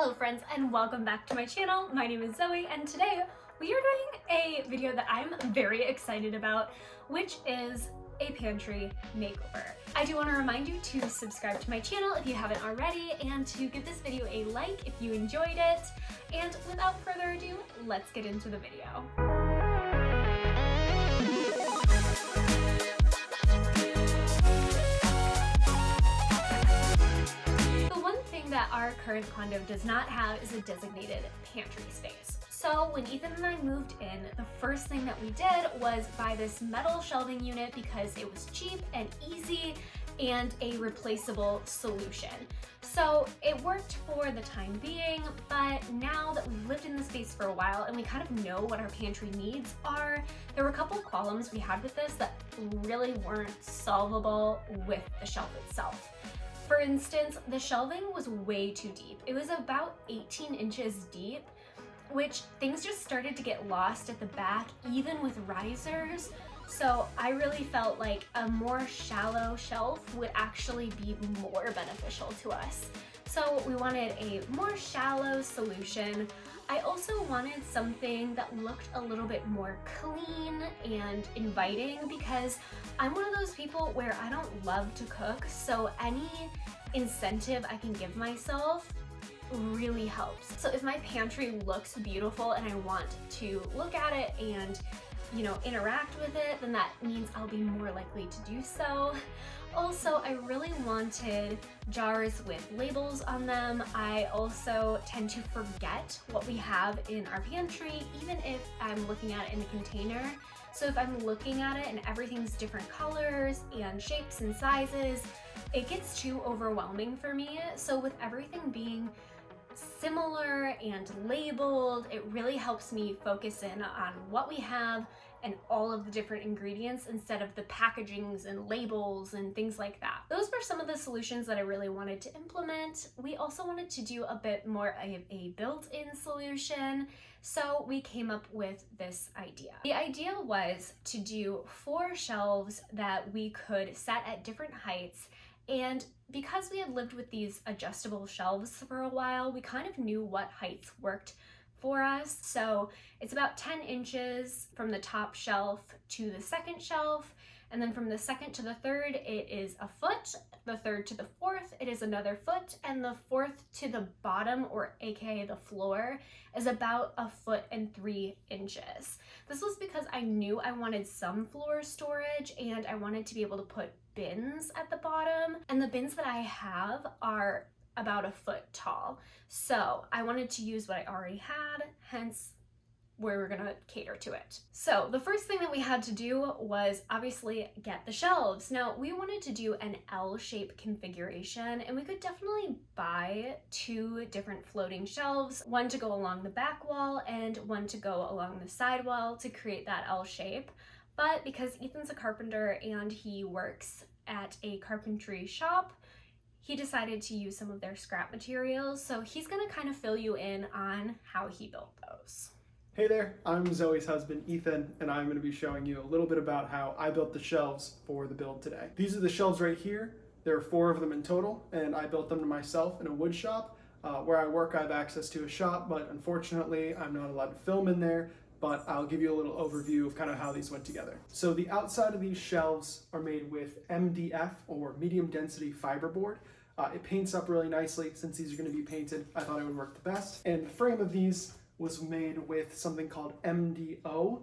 Hello friends and welcome back to my channel. My name is Zoe and today we are doing a video that I'm very excited about, which is a pantry makeover. I do want to remind you to subscribe to my channel if you haven't already and to give this video a like if you enjoyed it. And without further ado, let's get into the video. That our current condo does not have is a designated pantry space. So when Ethan and I moved in, the first thing that we did was buy this metal shelving unit because it was cheap and easy and a replaceable solution. So it worked for the time being, but now that we've lived in the space for a while and we kind of know what our pantry needs are, there were a couple of problems we had with this that really weren't solvable with the shelf itself. For instance, the shelving was way too deep. It was about 18 inches deep, which things just started to get lost at the back, even with risers. So I really felt like a more shallow shelf would actually be more beneficial to us. So we wanted a more shallow solution. I also wanted something that looked a little bit more clean and inviting because I'm one of those people where I don't love to cook, so any incentive I can give myself really helps. So if my pantry looks beautiful and I want to look at it and, interact with it, then that means I'll be more likely to do so. Also, I really wanted jars with labels on them. I also tend to forget what we have in our pantry, even if I'm looking at it in a container. So if I'm looking at it and everything's different colors and shapes and sizes, it gets too overwhelming for me. So with everything being similar and labeled, it really helps me focus in on what we have and all of the different ingredients instead of the packagings and labels and things like that. Those were some of the solutions that I really wanted to implement. We also wanted to do a bit more of a built-in solution, so we came up with this idea. The idea was to do 4 shelves that we could set at different heights, and because we had lived with these adjustable shelves for a while, we kind of knew what heights worked for us. So it's about 10 inches from the top shelf to the second shelf, and then from the second to the third it is a foot, the third to the fourth it is another foot, and the fourth to the bottom, or aka the floor, is about 1.3 inches. This was because I knew I wanted some floor storage and I wanted to be able to put bins at the bottom, and the bins that I have are about 1 foot tall. So I wanted to use what I already had, hence where we're gonna cater to it. So the first thing that we had to do was obviously get the shelves. Now we wanted to do an L-shaped configuration, and we could definitely buy 2 different floating shelves, one to go along the back wall and one to go along the side wall to create that L shape. But because Ethan's a carpenter and he works at a carpentry shop, he decided to use some of their scrap materials, so he's gonna kind of fill you in on how he built those. Hey there, I'm Zoe's husband Ethan, and I'm going to be showing you a little bit about how I built the shelves for the build today. These are the shelves right here. There are 4 of them in total, and I built them myself in a wood shop. Where I work, I have access to a shop, but unfortunately I'm not allowed to film in there, but I'll give you a little overview of kind of how these went together. So the outside of these shelves are made with MDF, or medium density fiberboard. It paints up really nicely. Since these are going to be painted, I thought it would work the best. And the frame of these was made with something called MDO,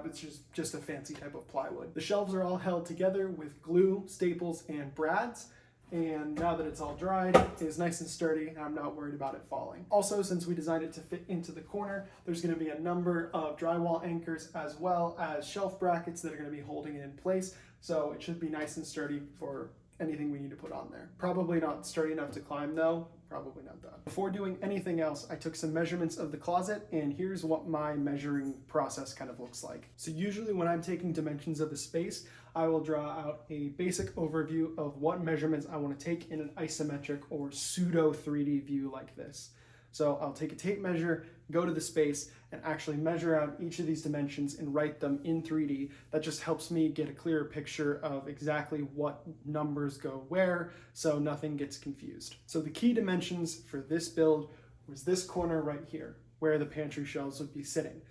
which is just a fancy type of plywood. The shelves are all held together with glue, staples, and brads. And now that it's all dried, it is nice and sturdy, and I'm not worried about it falling. Also, since we designed it to fit into the corner, there's going to be a number of drywall anchors as well as shelf brackets that are going to be holding it in place. So it should be nice and sturdy for anything we need to put on there. Probably not sturdy enough to climb though, probably not done. Before doing anything else, I took some measurements of the closet, and here's what my measuring process kind of looks like. So usually when I'm taking dimensions of the space, I will draw out a basic overview of what measurements I want to take in an isometric or pseudo 3D view like this. So I'll take a tape measure, go to the space, and actually measure out each of these dimensions and write them in 3D. That just helps me get a clearer picture of exactly what numbers go where, so nothing gets confused. So the key dimensions for this build was this corner right here, where the pantry shelves would be sitting.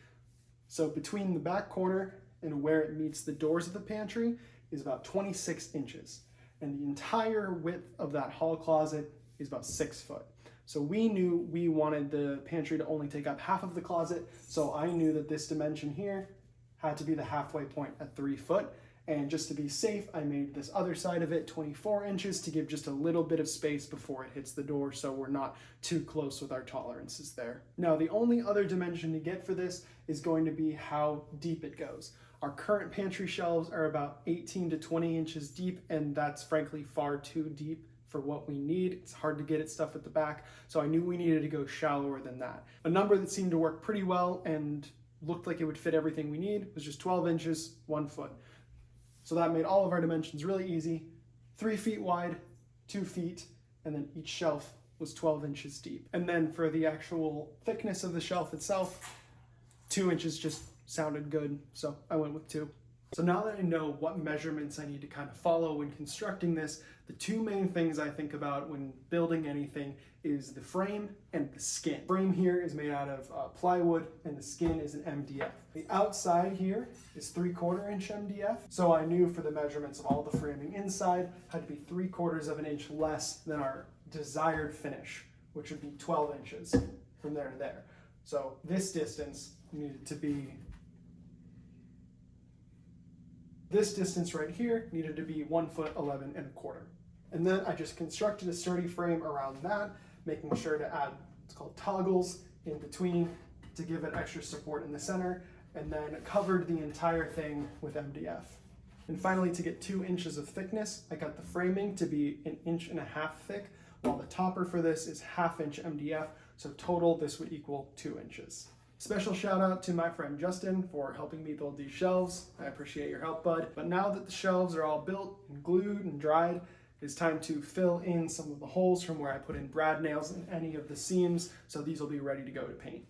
So between the back corner and where it meets the doors of the pantry is about 26 inches. And the entire width of that hall closet is about 6 foot. So we knew we wanted the pantry to only take up half of the closet. So I knew that this dimension here had to be the halfway point at 3 foot. And just to be safe, I made this other side of it 24 inches to give just a little bit of space before it hits the door, so we're not too close with our tolerances there. Now, the only other dimension to get for this is going to be how deep it goes. Our current pantry shelves are about 18 to 20 inches deep, and that's frankly far too deep for what we need. It's hard to get at stuff at the back, so I knew we needed to go shallower than that. A number that seemed to work pretty well and looked like it would fit everything we need was just 12 inches, 1 foot. So that made all of our dimensions really easy. 3 feet wide, 2 feet, and then each shelf was 12 inches deep. And then for the actual thickness of the shelf itself, 2 inches just sounded good, so I went with 2. So now that I know what measurements I need to kind of follow when constructing this, the two main things I think about when building anything is the frame and the skin. The frame here is made out of plywood, and the skin is an MDF. The outside here is 3/4 inch MDF, so I knew for the measurements of all the framing inside had to be 3/4 of an inch less than our desired finish, which would be 12 inches from there to there. So this distance needed to be This distance right here needed to be 1 foot 11 1/4. And then I just constructed a sturdy frame around that, making sure to add what's called toggles in between to give it extra support in the center, and then covered the entire thing with MDF. And finally, to get 2 inches of thickness, I got the framing to be 1.5 inches thick, while the topper for this is 1/2 inch MDF, so total this would equal 2 inches. Special shout out to my friend Justin for helping me build these shelves. I appreciate your help, bud. But now that the shelves are all built and glued and dried, it's time to fill in some of the holes from where I put in brad nails in any of the seams, so these will be ready to go to paint.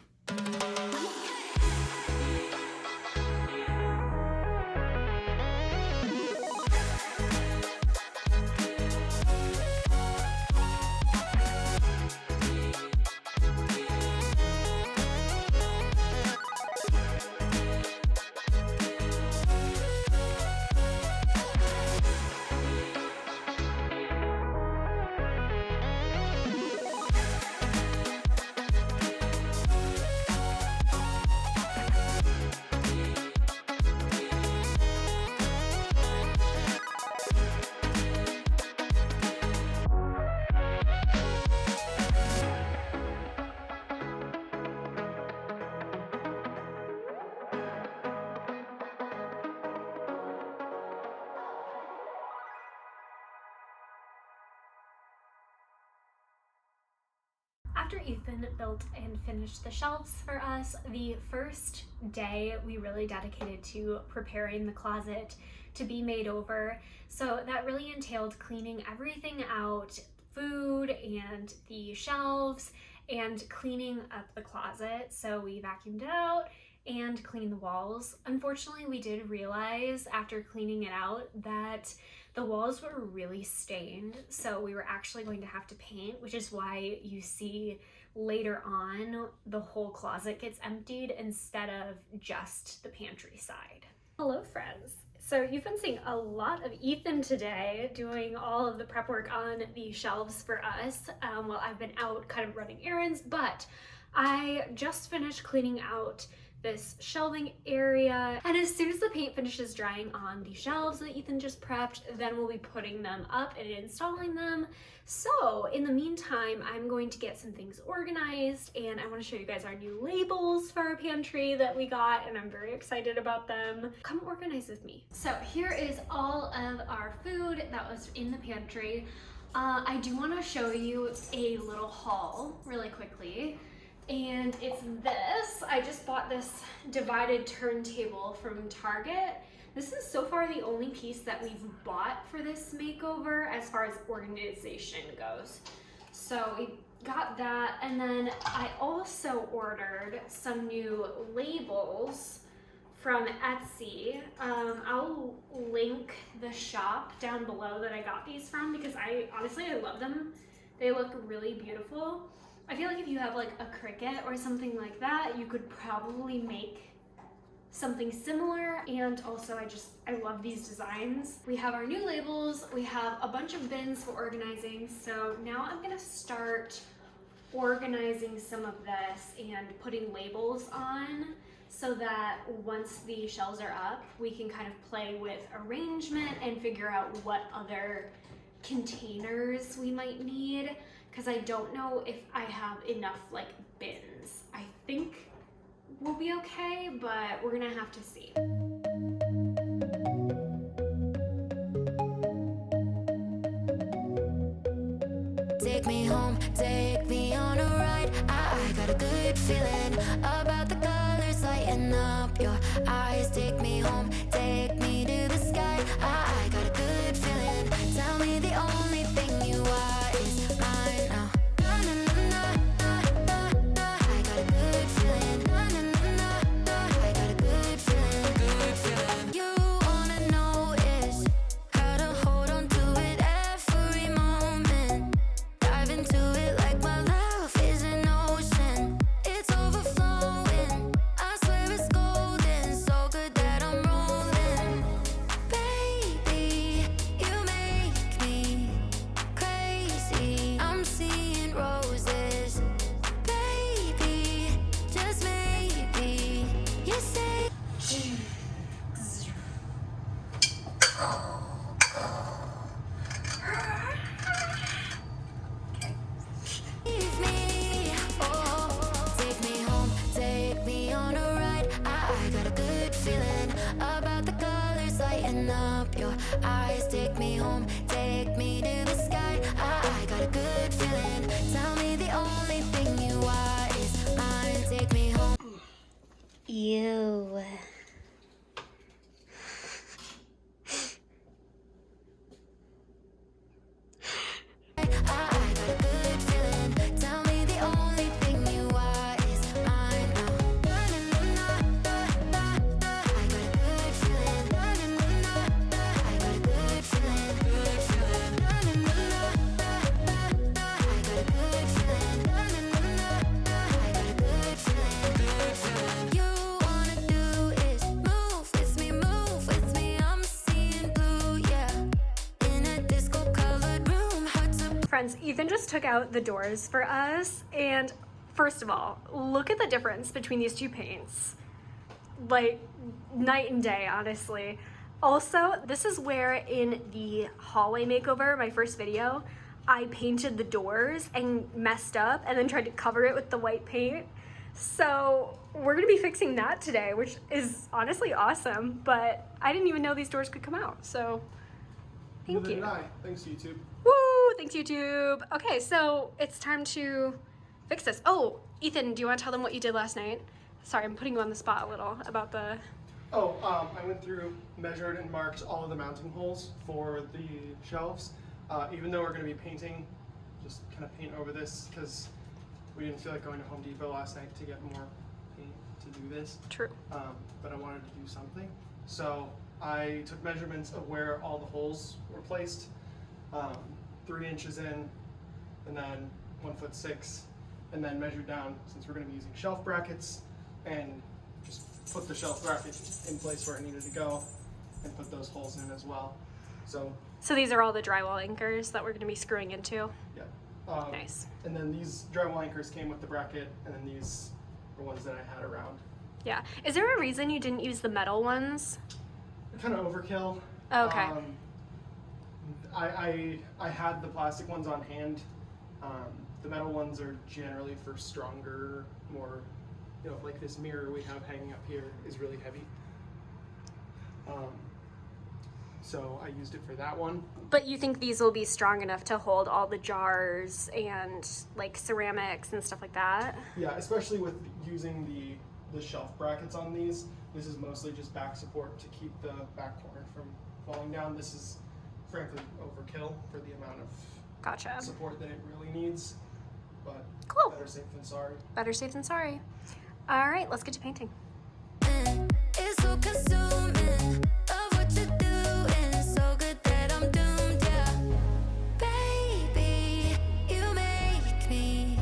After Ethan built and finished the shelves for us, the first day we really dedicated to preparing the closet to be made over. So that really entailed cleaning everything out, food and the shelves, and cleaning up the closet. So we vacuumed it out and cleaned the walls. Unfortunately, we did realize after cleaning it out that the walls were really stained, so we were actually going to have to paint, which is why you see later on the whole closet gets emptied instead of just the pantry side. Hello friends. So you've been seeing a lot of Ethan today doing all of the prep work on the shelves for us while I've been out kind of running errands, but I just finished cleaning out this shelving area, and as soon as the paint finishes drying on the shelves that Ethan just prepped, then we'll be putting them up and installing them. So in the meantime, I'm going to get some things organized, and I want to show you guys our new labels for our pantry that we got, and I'm very excited about them. Come organize with me. So here is all of our food that was in the pantry. I do want to show you a little haul really quickly. And it's this. I just bought this divided turntable from Target. This is so far the only piece that we've bought for this makeover as far as organization goes. So we got that, and then I also ordered some new labels from Etsy. I'll link the shop down below that I got these from because I honestly love them. They look really beautiful. I feel like if you have like a Cricut or something like that, you could probably make something similar. And also I love these designs. We have our new labels, we have a bunch of bins for organizing. So now I'm gonna start organizing some of this and putting labels on so that once the shelves are up, we can kind of play with arrangement and figure out what other containers we might need, because I don't know if I have enough like bins. I think we'll be okay, but we're gonna have to see. Take me home, take me on a ride. I got a good feeling about the colors lighting up your eyes. Take me home, take me to the sky. I got a good feeling. Tell me the only thing you are is mine now. Na, na, na, na, na, na. I got a good feeling. Na, na, na, na, na. I got a good feeling. Good feeling. You wanna know is how to hold on to it every moment. Dive into it like my love is an ocean. It's overflowing. I swear it's golden. So good that I'm rolling. Baby, you make me crazy. I'm seeing roses. Baby, just maybe. You say leave me. Oh, take me home, take me on a ride. I got a good feeling about the colors lighting up your eyes. Take me home, take me to the sky. I got a good feeling. Tell me the only thing you are is mine. Take me home. Ew. I got a good feeling. Tell me the only thing you are is mine now. Na, na, na, na, na, na. I got a good feeling. Na, na, na, na, na. I got a good feeling. Good feeling. Na, na, na, na, na, na. I got a good feeling. Na, na, na, na, na. I got a good feeling. Good feeling. You wanna do is move with me. I'm seeing blue, yeah. In a disco-colored room, hard to Friends, Ethan just took out the doors for us, and first of all, look at the difference between these two paints. Like, night and day, honestly. Also, this is where in the hallway makeover, my first video, I painted the doors and messed up and then tried to cover it with the white paint. So we're gonna be fixing that today, which is honestly awesome, but I didn't even know these doors could come out, so thank Neither you. did I. Thanks, YouTube. Woo! Thanks, YouTube. Okay, so it's time to fix this. Oh, Ethan, do you want to tell them what you did last night? Sorry, I'm putting you on the spot a little about the... Oh, I went through, measured, and marked all of the mounting holes for the shelves. Even though we're going to be painting, just kind of paint over this because we didn't feel like going to Home Depot last night to get more paint to do this. True. But I wanted to do something. So I took measurements of where all the holes were placed, 3 inches in, and then 1'6", and then measured down since we're going to be using shelf brackets, and just put the shelf bracket in place where it needed to go, and put those holes in as well. So these are all the drywall anchors that we're going to be screwing into. yeah. Nice. And then these drywall anchors came with the bracket, and then these are ones that I had around. Yeah. Is there a reason you didn't use the metal ones? Kind of overkill. Okay. I had the plastic ones on hand. The metal ones are generally for stronger, more, like this mirror we have hanging up here is really heavy. So I used it for that one. But you think these will be strong enough to hold all the jars and like ceramics and stuff like that? Yeah, especially with using the shelf brackets on these. This is mostly just back support to keep the back corner from falling down. This is frankly overkill for the amount of Gotcha. support that it really needs. But Cool. better safe than sorry. Better safe than sorry. All right, let's get to painting. It's so consuming. Love what you're doing. So good that I'm doomed, yeah. Baby, you make me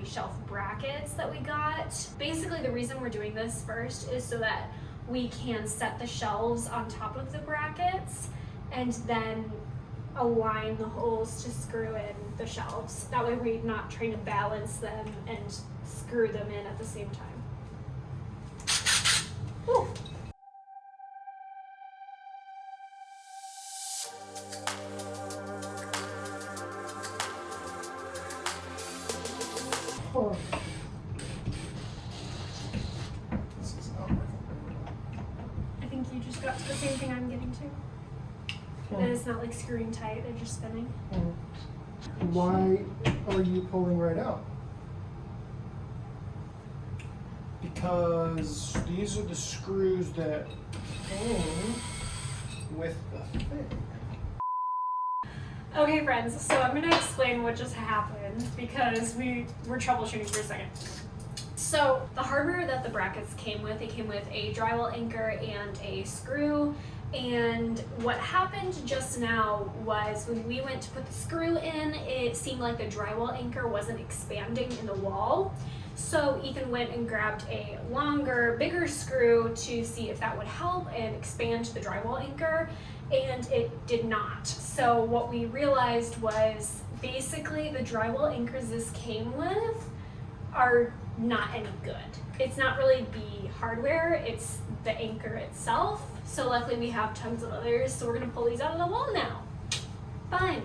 shelf brackets that we got. Basically, the reason we're doing this first is so that we can set the shelves on top of the brackets and then align the holes to screw in the shelves. That way we're not trying to balance them and screw them in at the same time. Whew. Oh. This is not working. I think you just got to the same thing I'm getting to. And it's not like screwing tight, they're just spinning. Why are you pulling right out? Because these are the screws that came with the thing. Okay friends, so I'm gonna explain what just happened because we were troubleshooting for a second. So the hardware that the brackets came with, it came with a drywall anchor and a screw. And what happened just now was when we went to put the screw in, it seemed like the drywall anchor wasn't expanding in the wall. So Ethan went and grabbed a longer, bigger screw to see if that would help and expand the drywall anchor, and it did not. So what we realized was basically the drywall anchors this came with are not any good. It's not really the hardware, it's the anchor itself. So luckily we have tons of others, so we're gonna pull these out of the wall now. Fine,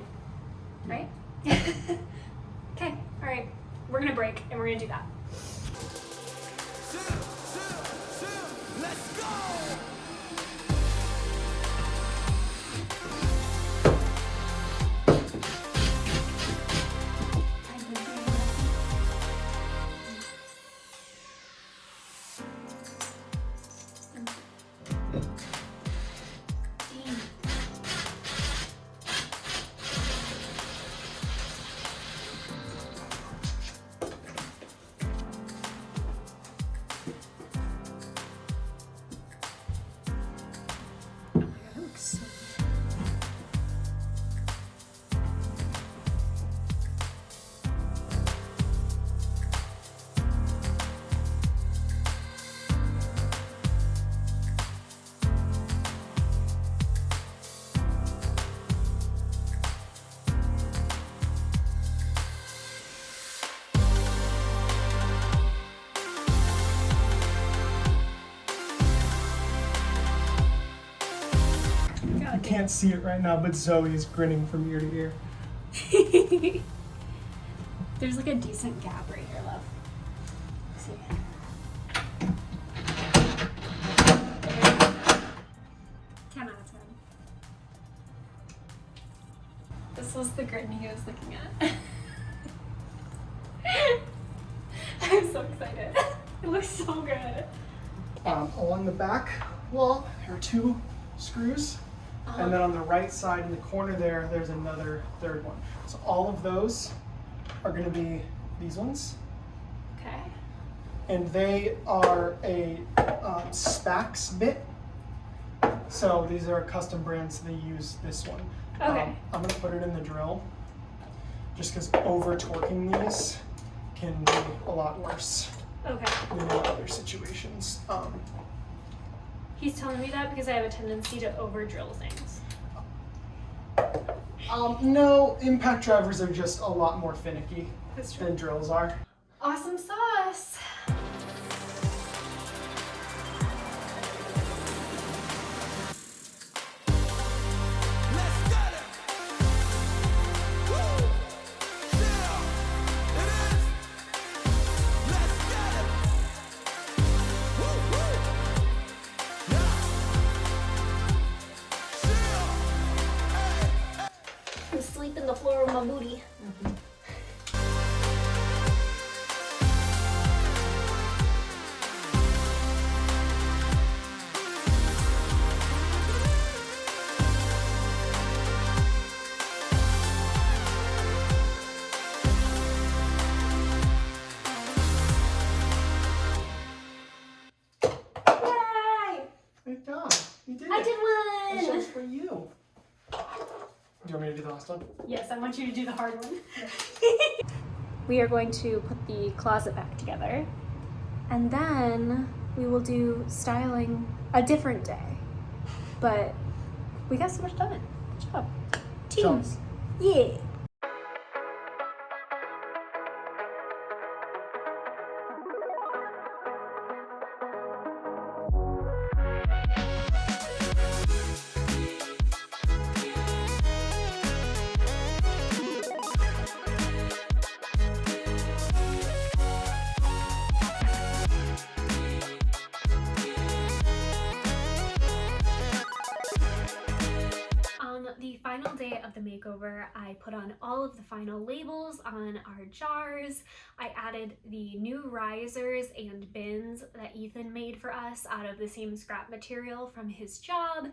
right? Okay, all right, we're gonna break and we're gonna do that. Let's go! Can't see it right now, but Zoe is grinning from ear to ear. There's like a decent gap right here, love. See. 10 out of 10. This was the grin he was looking at. I'm so excited. It looks so good. Along the back wall are 2 screws. And then on the right side in the corner there's another third one. So all of those are going to be these ones. Okay. And they are a Spax bit. So these are custom brands, so they use this one. Okay. I'm going to put it in the drill just because over torquing these can be a lot worse Okay. than in other situations. He's telling me that because I have a tendency to over drill things. No, impact drivers are just a lot more finicky That's true. than drills are. Awesome sauce. Let's get it! Woo! Yeah! It is! Let's get it! Woo, woo! Yeah! Yeah! I'm sleeping the floor with my booty. Yay! Good job. You did it. I did This one! one's for you. Do you want me to do the last one? Yes, I want you to do the hard one. we are going to put the closet back together, and then we will do styling a different day. But we got so much done. Good job. Team. Shelves. Yeah. The final day of the makeover, I put on all of the final labels on our jars. I added the new risers and bins that Ethan made for us out of the same scrap material from his job,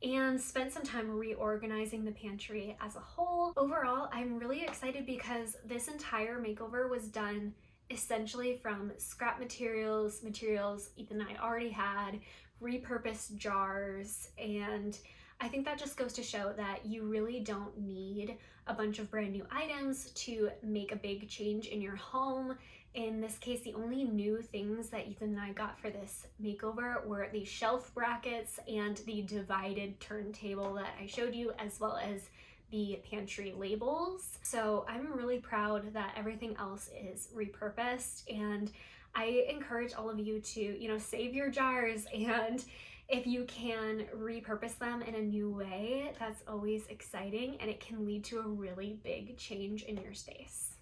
and spent some time reorganizing the pantry as a whole. Overall, I'm really excited because this entire makeover was done essentially from scrap materials Ethan and I already had, repurposed jars, and I think that just goes to show that you really don't need a bunch of brand new items to make a big change in your home. In this case, the only new things that Ethan and I got for this makeover were the shelf brackets and the divided turntable that I showed you, as well as the pantry labels. So I'm really proud that everything else is repurposed, and I encourage all of you to, save your jars, and if you can repurpose them in a new way, that's always exciting, and it can lead to a really big change in your space.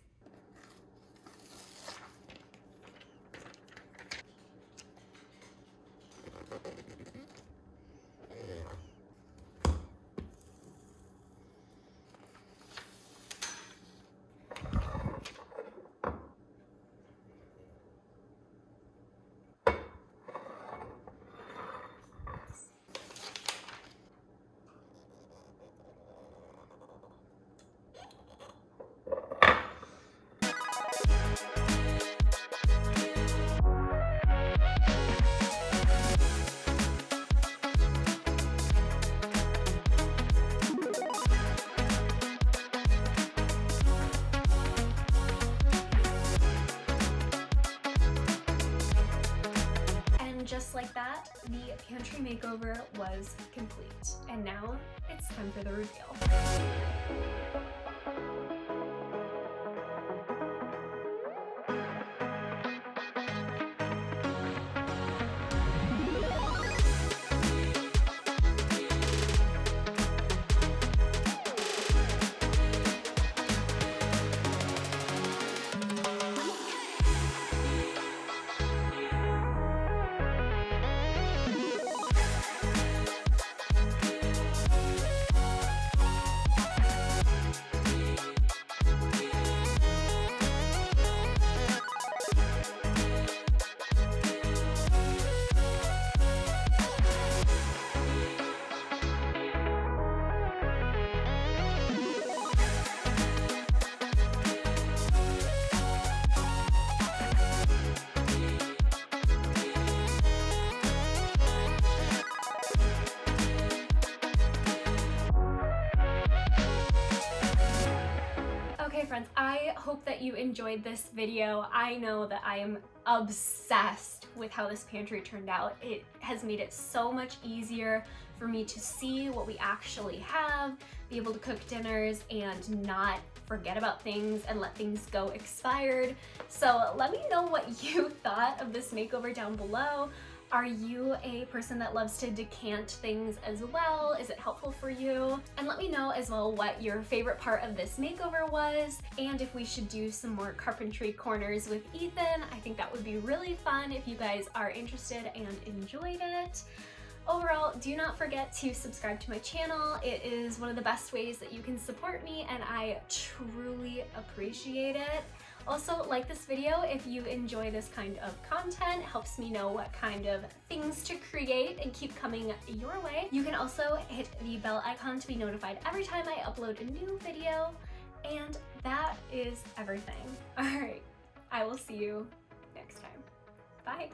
Just like that, the pantry makeover was complete. And now it's time for the reveal. Okay friends, I hope that you enjoyed this video. I know that I am obsessed with how this pantry turned out. It has made it so much easier for me to see what we actually have, be able to cook dinners, and not forget about things and let things go expired. So let me know what you thought of this makeover down below. Are you a person that loves to decant things as well? Is it helpful for you? And let me know as well what your favorite part of this makeover was, and if we should do some more carpentry corners with Ethan. I think that would be really fun if you guys are interested and enjoyed it. Overall, do not forget to subscribe to my channel. It is one of the best ways that you can support me, and I truly appreciate it. Also, like this video if you enjoy this kind of content. It helps me know what kind of things to create and keep coming your way. You can also hit the bell icon to be notified every time I upload a new video. And that is everything. All right, I will see you next time. Bye.